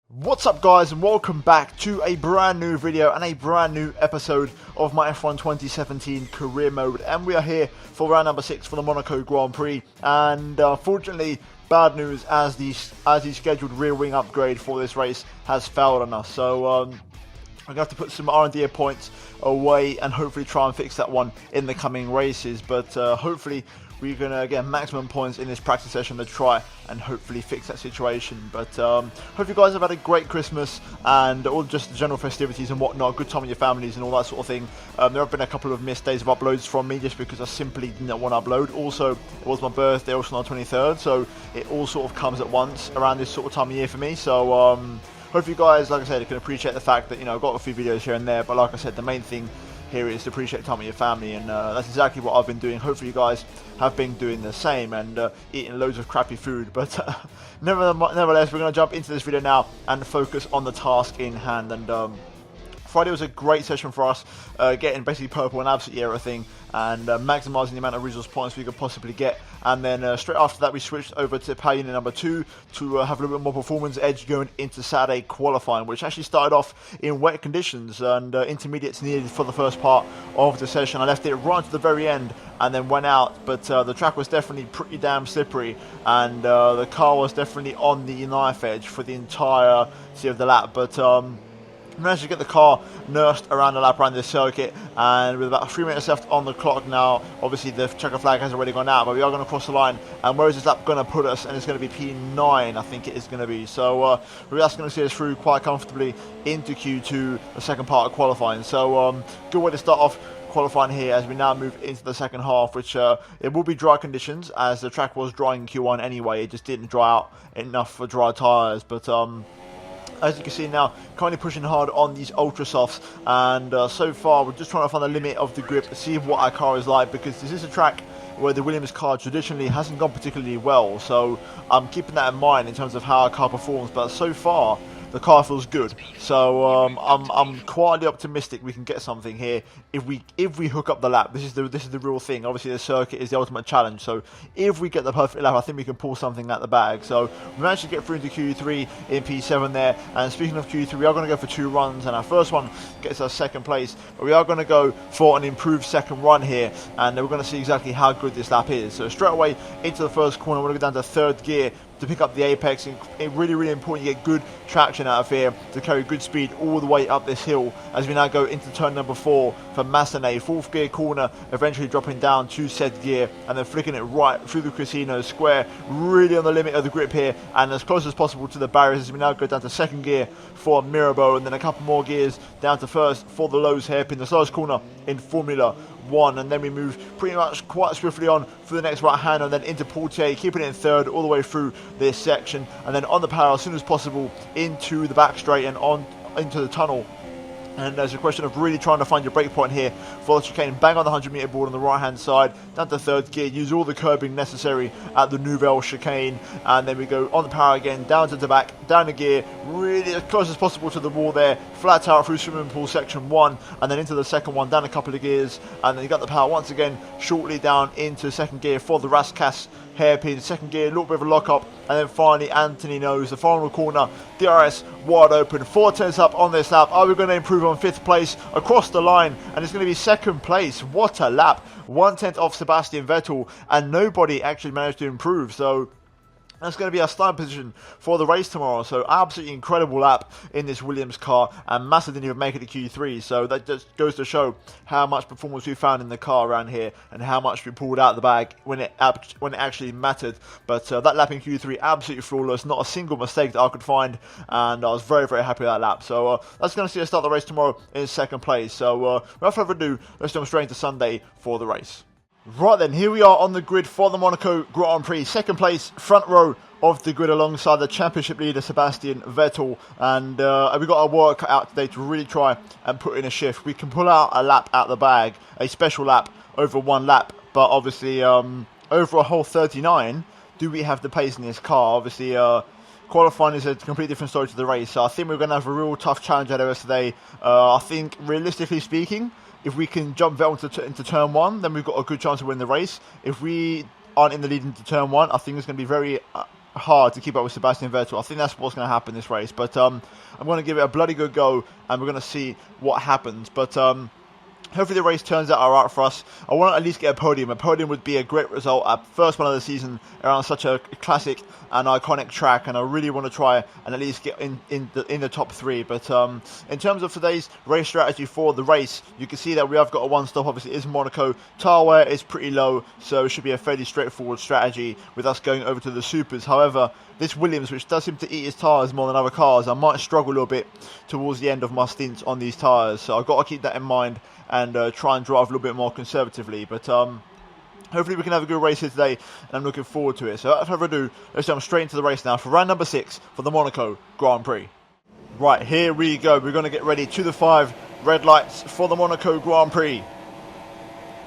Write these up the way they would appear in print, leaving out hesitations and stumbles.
What's up guys, and welcome back to a brand new video and a brand new episode of my F1 2017 career mode, and we are here for round number 6 for the Monaco Grand Prix. And unfortunately, bad news as the scheduled rear wing upgrade for this race has failed on us. So I'm going to have to put some R&D points away and hopefully try and fix that one in the coming races. But hopefully we're going to get maximum points in this practice session to try and hopefully fix that situation. But hope you guys have had a great Christmas and all just the general festivities and whatnot, good time with your families and all that sort of thing. There have been a couple of missed days of uploads from me just because I simply didn't want to upload. Also, it was my birthday also on the 23rd, so it all sort of comes at once around this sort of time of year for me. So hope you guys, like I said, can appreciate the fact that, you know, I've got a few videos here and there, but like I said, the main thing here is to appreciate time with your family, and that's exactly what I've been doing. Hopefully you guys have been doing the same and eating loads of crappy food. But nevertheless, we're going to jump into this video now and focus on the task in hand. And Friday was a great session for us, getting basically purple and absolutely everything, and maximising the amount of resource points we could possibly get. And then straight after that, we switched over to power unit number 2 to have a little bit more performance edge going into Saturday qualifying, which actually started off in wet conditions and intermediates needed for the first part of the session. I left it right to the very end and then went out, but the track was definitely pretty damn slippery, and the car was definitely on the knife edge for the entirety of the lap. But managed to get the car nursed around the lap around this circuit, and with about 3 minutes left on the clock now, obviously the checker flag has already gone out, but we are going to cross the line. And where is this lap going to put us? And it's going to be P9, I think it is going to be. So we're just going to see us through quite comfortably into Q2, the second part of qualifying. So good way to start off qualifying here as we now move into the second half, which it will be dry conditions as the track was dry in Q1 anyway. It just didn't dry out enough for dry tyres, but as you can see now, currently pushing hard on these ultra softs, and so far we're just trying to find the limit of the grip, see what our car is like, because this is a track where the Williams car traditionally hasn't gone particularly well. So I'm keeping that in mind in terms of how our car performs, but so far the car feels good. So I'm quietly optimistic we can get something here if we hook up the lap. This is the real thing. Obviously the circuit is the ultimate challenge, so if we get the perfect lap, I think we can pull something out the bag. So we managed to get through into Q3 in P7 there. And speaking of Q3, we are going to go for 2 runs, and our first one gets us second place, but we are going to go for an improved second run here, and we're going to see exactly how good this lap is. So straight away into the first corner, we're going to go down to 3rd gear to pick up the apex. It's really important you get good traction out of here to carry good speed all the way up this hill as we now go into turn number 4 for Massenet. 4th gear corner, eventually dropping down to said gear and then flicking it right through the casino square, really on the limit of the grip here and as close as possible to the barriers as we now go down to 2nd gear for Mirabeau, and then a couple more gears down to 1st for the Lowe's hairpin, the slowest corner in Formula 1, and then we move pretty much quite swiftly on for the next right hand and then into Portier, keeping it in 3rd all the way through this section, and then on the power as soon as possible into the back straight and on into the tunnel. And there's a question of really trying to find your break point here for the chicane. Bang on the 100-meter board on the right-hand side, down to 3rd gear. Use all the curbing necessary at the Nouvelle chicane. And then we go on the power again, down to the back, down the gear, really as close as possible to the wall there. Flat out through swimming pool section 1, and then into the second one, down a couple of gears. And then you got the power once again, shortly down into 2nd gear for the Rascasse hairpin. 2nd gear, a little bit of a lock up, and then finally Anthony knows the final corner, DRS wide open. 4 tenths up on this lap. Are we going to improve on 5th place across the line? And it's going to be 2nd place. What a lap! 1/10 off Sebastian Vettel, and nobody actually managed to improve. So that's going to be our starting position for the race tomorrow. So absolutely incredible lap in this Williams car, and Massa didn't even make it to Q3. So that just goes to show how much performance we found in the car around here and how much we pulled out of the bag when it actually mattered. But that lap in Q3, absolutely flawless, not a single mistake that I could find, and I was very happy with that lap. So that's going to see us start the race tomorrow in 2nd place. So without further ado, let's jump straight into Sunday for the race. Right then, here we are on the grid for the Monaco Grand Prix. 2nd place, front row of the grid alongside the championship leader Sebastian Vettel, and we've got our work cut out today to really try and put in a shift. We can pull out a lap out the bag, a special lap over 1 lap, but obviously over a whole 39, do we have the pace in this car? Obviously qualifying is a completely different story to the race, so I think we're going to have a real tough challenge ahead of us today. I think realistically speaking, if we can jump Vettel into turn 1, then we've got a good chance to win the race. If we aren't in the lead into turn 1, I think it's going to be very hard to keep up with Sebastian Vettel. I think that's what's going to happen this race. But I'm going to give it a bloody good go, and we're going to see what happens. But hopefully the race turns out alright for us. I want to at least get a podium. A podium would be a great result at first one of the season around such a classic and iconic track, and I really want to try and at least get in the top 3. But in terms of today's race strategy for the race, you can see that we have got a one stop. Obviously it is Monaco. Tyre wear is pretty low, so it should be a fairly straightforward strategy with us going over to the supers. However, this Williams, which does seem to eat his tyres more than other cars, I might struggle a little bit towards the end of my stints on these tyres, so I've got to keep that in mind and try and drive a little bit more conservatively. But hopefully we can have a good race here today, and I'm looking forward to it. So without further ado, let's jump straight into the race now for round number 6 for the Monaco Grand Prix. Right, here we go. We're going to get ready to the 5 red lights for the Monaco Grand Prix.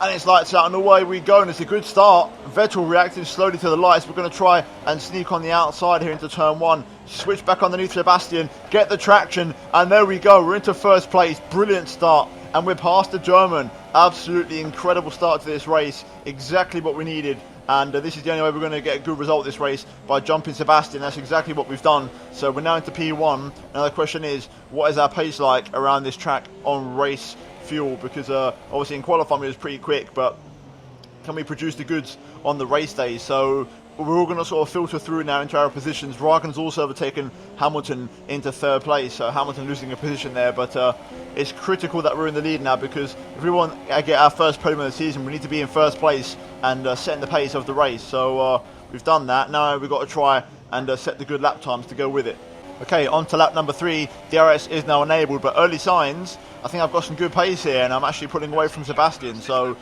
And it's lights out and away we go, and it's a good start. Vettel reacting slowly to the lights. We're going to try and sneak on the outside here into turn 1. Switch back underneath Sebastian, get the traction, and there we go. We're into first place. Brilliant start. And we're past the German. Absolutely incredible start to this race. Exactly what we needed. And this is the only way we're going to get a good result this race, by jumping Sebastian. That's exactly what we've done. So we're now into P1. Now the question is, what is our pace like around this track on race fuel? Because obviously in qualifying it was pretty quick, but can we produce the goods on the race day? So we're all going to sort of filter through now into our positions. Raikkonen's also overtaken Hamilton into 3rd place, so Hamilton losing a position there, but it's critical that we're in the lead now, because if we want to get our first podium of the season, we need to be in 1st place and setting the pace of the race. So we've done that. Now we've got to try and set the good lap times to go with it. Okay, on to lap number 3. DRS is now enabled, but early signs, I think I've got some good pace here, and I'm actually pulling away from Sebastian, so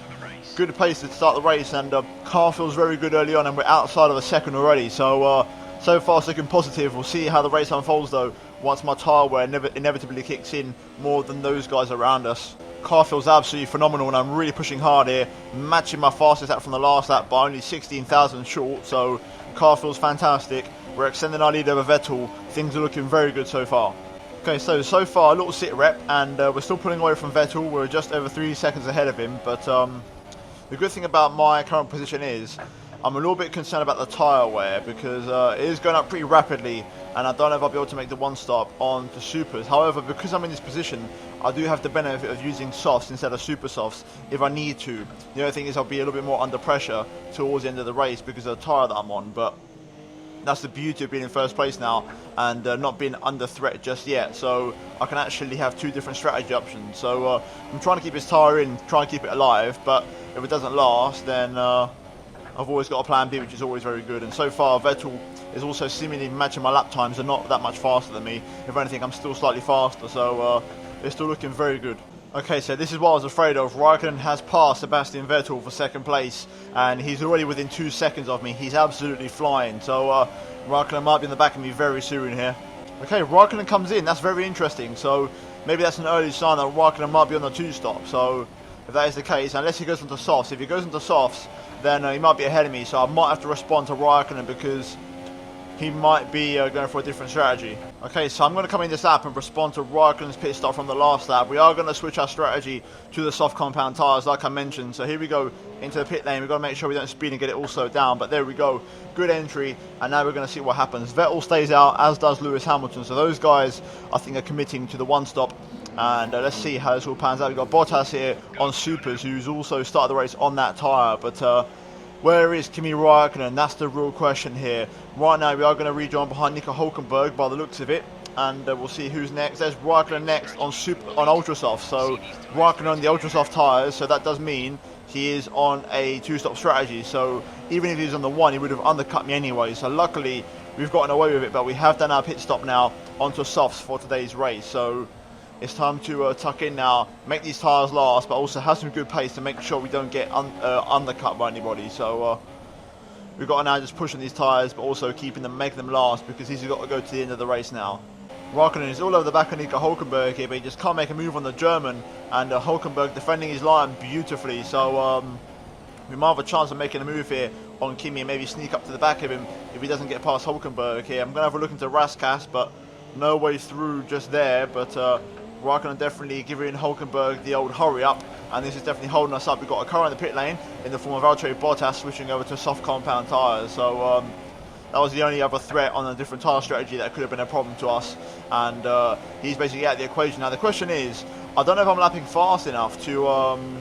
good pace to start the race, and car feels very good early on, and we're outside of a second already, so so far so looking positive. We'll see how the race unfolds though, once my tyre wear inevitably kicks in more than those guys around us. Car feels absolutely phenomenal, and I'm really pushing hard here, matching my fastest lap from the last lap by only 16,000 short, so car feels fantastic. We're extending our lead over Vettel. Things are looking very good so far. Okay, so far a little sit rep, and we're still pulling away from Vettel. We're just over 3 seconds ahead of him, but the good thing about my current position is I'm a little bit concerned about the tyre wear, because it is going up pretty rapidly, and I don't know if I'll be able to make the one stop on the supers. However, because I'm in this position, I do have the benefit of using softs instead of super softs if I need to. The only thing is I'll be a little bit more under pressure towards the end of the race because of the tyre that I'm on, but that's the beauty of being in 1st place now and not being under threat just yet. So I can actually have 2 different strategy options. So I'm trying to keep his tyre in, try and keep it alive, but if it doesn't last, then I've always got a plan B, which is always very good. And so far Vettel is also seemingly matching my lap times, and not that much faster than me. If anything, I'm still slightly faster, so it's still looking very good. Okay, so this is what I was afraid of. Raikkonen has passed Sebastian Vettel for 2nd place, and he's already within 2 seconds of me. He's absolutely flying, so Raikkonen might be in the back of me very soon here. Okay, Raikkonen comes in. That's very interesting. So maybe that's an early sign that Raikkonen might be on the 2 stop. So if that is the case, unless he goes into softs, if he goes into softs, then he might be ahead of me. So I might have to respond to Raikkonen, because he might be going for a different strategy. Okay, so I'm going to come in this lap and respond to Raikkonen's pit stop from the last lap. We are going to switch our strategy to the soft compound tyres, like I mentioned. So here we go into the pit lane. We've got to make sure we don't speed and get it all slowed down. But there we go. Good entry. And now we're going to see what happens. Vettel stays out, as does Lewis Hamilton. So those guys, I think, are committing to the one stop. And let's see how this all pans out. We've got Bottas here on supers, who's also started the race on that tyre. But where is Kimi Raikkonen? That's the real question here. Right now we are going to rejoin behind Nico Hülkenberg by the looks of it, and we'll see who's next. There's Raikkonen next on ultra soft. So Raikkonen on the ultra soft tyres, so that does mean he is on a 2-stop strategy. So even if he was on the 1, he would have undercut me anyway. So luckily we've gotten away with it, but we have done our pit stop now onto softs for today's race. So it's time to tuck in now, make these tyres last, but also have some good pace to make sure we don't get undercut by anybody. So we've got to now just push on these tyres, but also keeping them, making them last, because he's got to go to the end of the race now. Raikkonen is all over the back of Nico Hülkenberg here, but he just can't make a move on the German, and Hülkenberg defending his line beautifully. So we might have a chance of making a move here on Kimi and maybe sneak up to the back of him if he doesn't get past Hülkenberg here. I'm going to have a look into Raskas, but no way through just there. But Raikkonen definitely giving Hülkenberg the old hurry up, and this is definitely holding us up. We've got a car in the pit lane in the form of Valtteri Bottas switching over to soft compound tyres. So That was the only other threat on a different tyre strategy that could have been a problem to us, and he's basically out of the equation. Now the question is, I don't know if I'm lapping fast enough to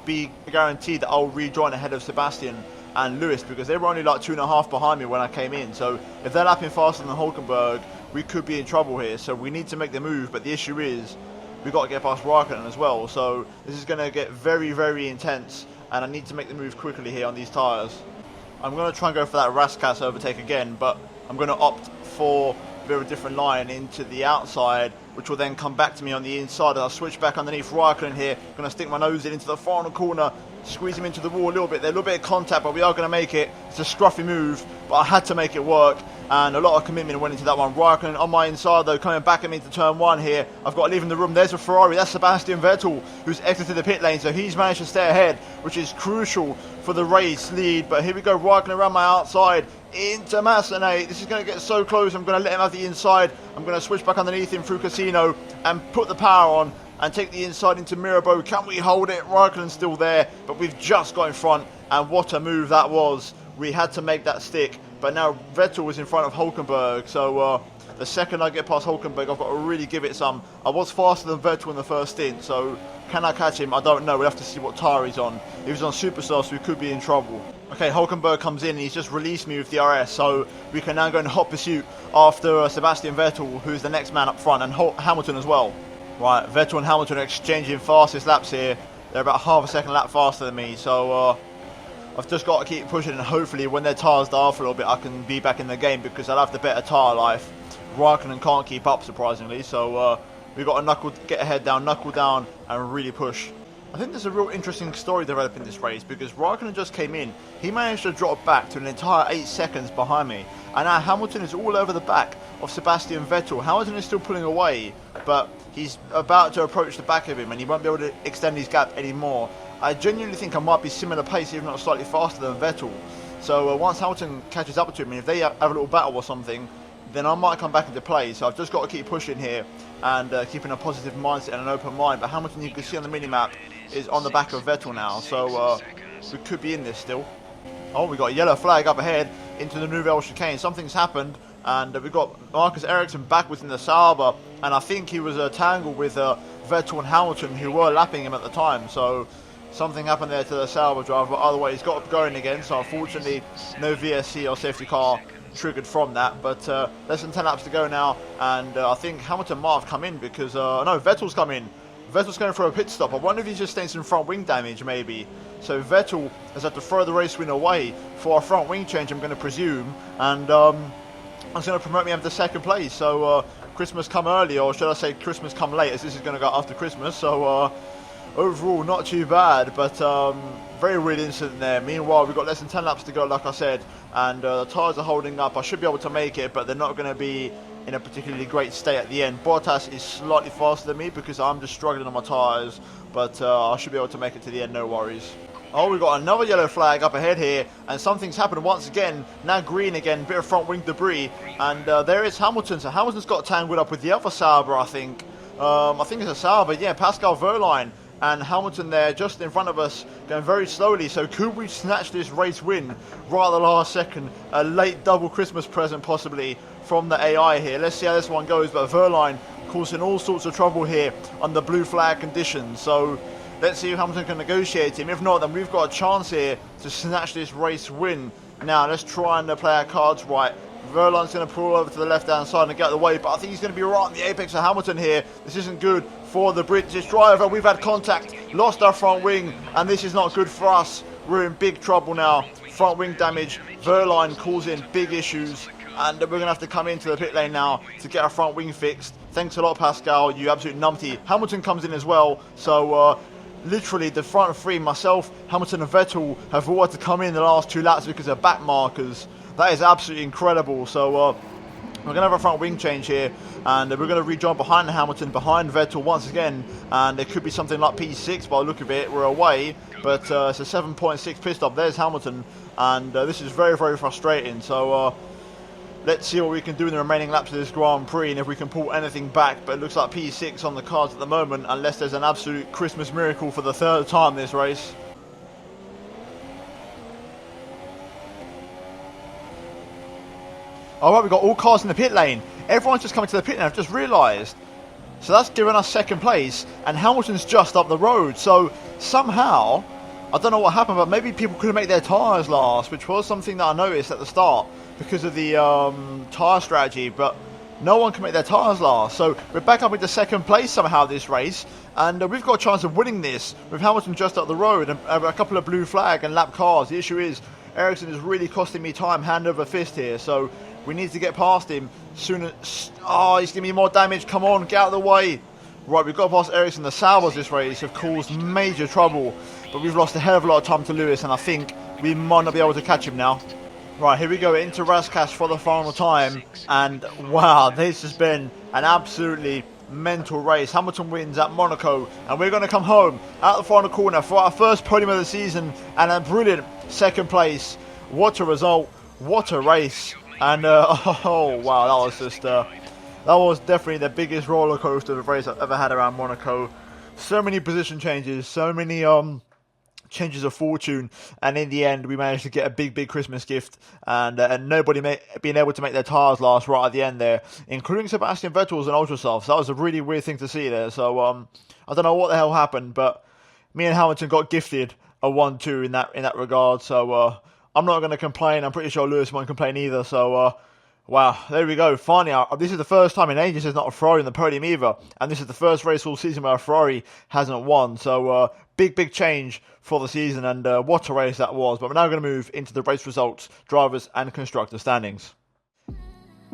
be guaranteed that I'll rejoin ahead of Sebastian and Lewis, because they were only like 2.5 behind me when I came in. So if they're lapping faster than Hulkenberg, we could be in trouble here. So we need to make the move, but the issue is we've got to get past Raikkonen as well. So this is going to get very, very intense, and I need to make the move quickly here on these tyres. I'm going to try and go for that Raskas overtake again, but I'm going to opt for a bit of a different line into the outside, which will then come back to me on the inside. I'll switch back underneath Raikkonen here. Going to stick my nose into the final corner, squeeze him into the wall a little bit. There's a little bit of contact, but we are going to make it. It's a scruffy move, but I had to make it work, and a lot of commitment went into that one. Raikkonen on my inside though, coming back at me into turn 1 here. I've got to leave him the room. There's a Ferrari. That's Sebastian Vettel, who's exited the pit lane, so he's managed to stay ahead, which is crucial for the race lead. But here we go, Raikkonen around my outside into Massenet. This is going to get so close. I'm going to let him have the inside. I'm going to switch back underneath him through Casino and put the power on and take the inside into Mirabeau. Can we hold it? Raikkonen's still there, but we've just got in front, and what a move that was. We had to make that stick, but now Vettel was in front of Hulkenberg, so the second I get past Hulkenberg, I've got to really give it some. I was faster than Vettel in the first stint, so can I catch him? I don't know. We'll have to see what tyre he's on. If he's on Superstar, so we could be in trouble. Okay, Hulkenberg comes in, and he's just released me with the RS, so we can now go in hot pursuit after Sebastian Vettel, who's the next man up front, and Hamilton as well. Right, Vettel and Hamilton are exchanging fastest laps here. They're about half a second lap faster than me, so I've just got to keep pushing, and hopefully when their tyres die off a little bit, I can be back in the game, because I'll have the better tyre life. Raikkonen can't keep up, surprisingly, so we've got to get a head down, knuckle down, and really push. I think there's a real interesting story developing this race, because Raikkonen just came in. He managed to drop back to an entire 8 seconds behind me, and now Hamilton is all over the back of Sebastian Vettel. Hamilton is still pulling away, but he's about to approach the back of him, and he won't be able to extend his gap anymore. I genuinely think I might be similar pace, even not slightly faster than Vettel. So once Hamilton catches up to him, and if they have a little battle or something, then I might come back into play. So I've just got to keep pushing here and keeping a positive mindset and an open mind. But Hamilton, you can see on the mini-map, is on the back of Vettel now, so we could be in this still. Oh, we got a yellow flag up ahead into the Nouvelle chicane. Something's happened, and we've got Marcus Ericsson backwards in the Sauber, and I think he was tangled with Vettel and Hamilton, who were lapping him at the time. So something happened there to the Sauber driver, but other way he's got going again. So unfortunately, no VSC or safety car triggered from that, but less than 10 laps to go now, and I think Hamilton might have come in, because no, Vettel's come in. Vettel's going for a pit stop. I wonder if he's just staying some front wing damage, maybe. So Vettel has had to throw the race win away for a front wing change, I'm going to presume, and it's going to promote me up to second place. So Christmas come early, or should I say Christmas come late, as this is going to go after Christmas. So overall, not too bad, but very weird incident there. Meanwhile, we've got less than 10 laps to go, like I said, and the tyres are holding up. I should be able to make it, but they're not going to be in a particularly great state at the end. Bottas is slightly faster than me, because I'm just struggling on my tyres, but I should be able to make it to the end, no worries. Oh, we've got another yellow flag up ahead here, and something's happened once again. Now green again, bit of front wing debris, and there is Hamilton. So Hamilton's got tangled up with the other Sauber, I think. I think it's a Sauber, yeah, Pascal Wehrlein. And Hamilton there just in front of us, going very slowly. So could we snatch this race win right at the last second? A late double Christmas present possibly from the AI here. Let's see how this one goes. But Wehrlein causing all sorts of trouble here under blue flag conditions. So let's see if Hamilton can negotiate him. If not, then we've got a chance here to snatch this race win. Now let's try and play our cards right. Wehrlein's going to pull over to the left-hand side and get out of the way, but I think he's going to be right on the apex of Hamilton here. This isn't good for the British driver. We've had contact, lost our front wing, and this is not good for us. We're in big trouble now. Front wing damage, Wehrlein causing big issues, and we're going to have to come into the pit lane now to get our front wing fixed. Thanks a lot, Pascal, you absolute numpty. Hamilton comes in as well, so literally the front three, myself, Hamilton and Vettel, have all had to come in the last 2 laps because of back markers. That is absolutely incredible. So we're going to have a front wing change here, and we're going to rejoin behind Hamilton, behind Vettel once again, and it could be something like P6 by the look of it. We're away, but it's a 7.6 pit stop. There's Hamilton, and this is very, very frustrating. So let's see what we can do in the remaining laps of this Grand Prix, and if we can pull anything back. But it looks like P6 on the cards at the moment, unless there's an absolute Christmas miracle for the 3rd time this race. Alright, we've got all cars in the pit lane. Everyone's just coming to the pit lane, I've just realised. So that's given us second place, and Hamilton's just up the road. So somehow, I don't know what happened, but maybe people couldn't make their tyres last, which was something that I noticed at the start because of the tyre strategy. But no one can make their tyres last. So we're back up into second place somehow this race, and we've got a chance of winning this with Hamilton just up the road and a couple of blue flag and lap cars. The issue is Ericsson is really costing me time hand over fist here, so we need to get past him sooner. Oh, he's giving me more damage. Come on, get out of the way. Right, we've got past Ericsson. The Saubers this race have caused major trouble, but we've lost a hell of a lot of time to Lewis, and I think we might not be able to catch him now. Right, here we go into Rascash for the final time, and wow, this has been an absolutely mental race. Hamilton wins at Monaco, and we're going to come home out the final corner for our first podium of the season and a brilliant second place. What a result, what a race. And oh wow, that was just that was definitely the biggest roller coaster of a race I've ever had around Monaco. So many position changes, so many changes of fortune, and in the end we managed to get a big Christmas gift, and nobody being able to make their tyres last right at the end there, including Sebastian Vettel's and Ultrasoft. So that was a really weird thing to see there. So I don't know what the hell happened, but me and Hamilton got gifted a 1-2 in that regard. So I'm not going to complain. I'm pretty sure Lewis won't complain either. So wow, there we go. Finally, this is the first time in ages there's not a Ferrari in the podium either, and this is the first race all season where a Ferrari hasn't won. So big change for the season, and what a race that was. But we're now going to move into the race results, drivers and constructor standings.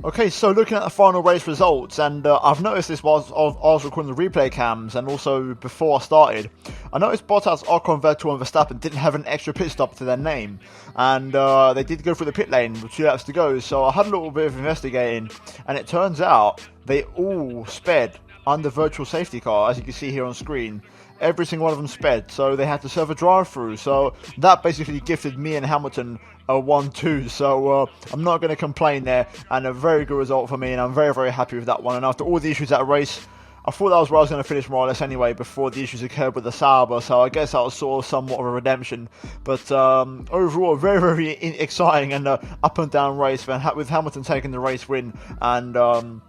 Okay, so looking at the final race results, and I've noticed this whilst I was recording the replay cams and also before I started. I noticed Bottas, Ocon, Vettel and Verstappen didn't have an extra pit stop to their name, and they did go through the pit lane with 2 laps to go, so I had a little bit of investigating, and it turns out they all sped under virtual safety car, as you can see here on screen. Every single one of them sped, so they had to serve a drive-through. So that basically gifted me and Hamilton a 1-2. So I'm not going to complain there, and a very good result for me, and I'm very happy with that one. And after all the issues at the race, I thought that was where I was going to finish more or less anyway before the issues occurred with the Sauber. So I guess that was sort of somewhat of a redemption. But overall, very exciting and up and down race, with Hamilton taking the race win, and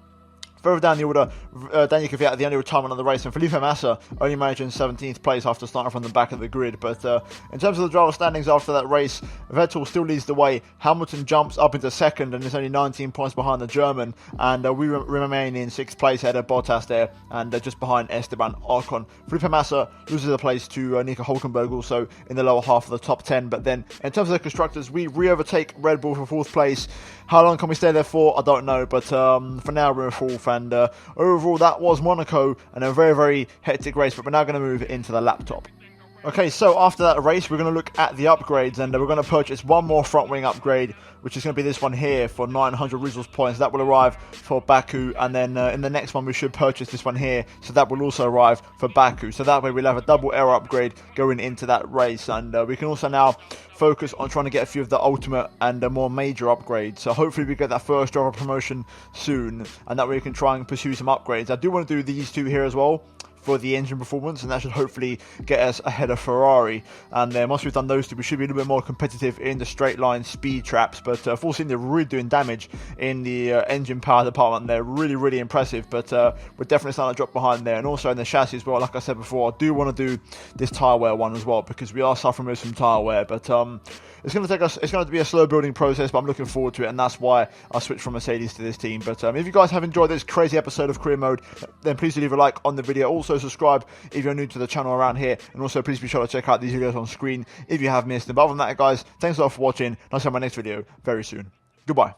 further down the order, Daniel Kvyat, the only retirement on the race, and Felipe Massa only managed in 17th place after starting from the back of the grid. But in terms of the driver standings after that race, Vettel still leads the way. Hamilton jumps up into second and is only 19 points behind the German, and we remain in 6th place ahead of Bottas there, and just behind Esteban Ocon. Felipe Massa loses a place to Nico Hülkenberg, also in the lower half of the top 10. But then in terms of the constructors, we re-overtake Red Bull for 4th place. How long can we stay there for? I don't know, but for now we're in 4th, and overall that was Monaco, and a very hectic race. But we're now going to move into the laptop. Okay, so after that race, we're going to look at the upgrades, and we're going to purchase one more front wing upgrade, which is going to be this one here for 900 resource points. That will arrive for Baku, and then in the next one we should purchase this one here, so that will also arrive for Baku. So that way we'll have a double air upgrade going into that race, and we can also now focus on trying to get a few of the ultimate and more major upgrades. So hopefully we get that first driver promotion soon, and that way we can try and pursue some upgrades. I do want to do these two here as well for the engine performance, and that should hopefully get us ahead of Ferrari. And then once we've done those two, we should be a little bit more competitive in the straight line speed traps. But fortunately, they're really doing damage in the engine power department. They're really impressive, but we're definitely starting to drop behind there. And also in the chassis as well, like I said before, I do want to do this tyre wear one as well, because we are suffering with some tyre wear. But it's going to take us, it's going to be a slow building process, but I'm looking forward to it, and that's why I switched from Mercedes to this team. But if you guys have enjoyed this crazy episode of Career Mode, then please do leave a like on the video. Also subscribe if you're new to the channel around here, and also please be sure to check out these videos on screen if you have missed them. But other than that, guys, thanks a lot for watching, and I'll see you in my next video very soon. Goodbye.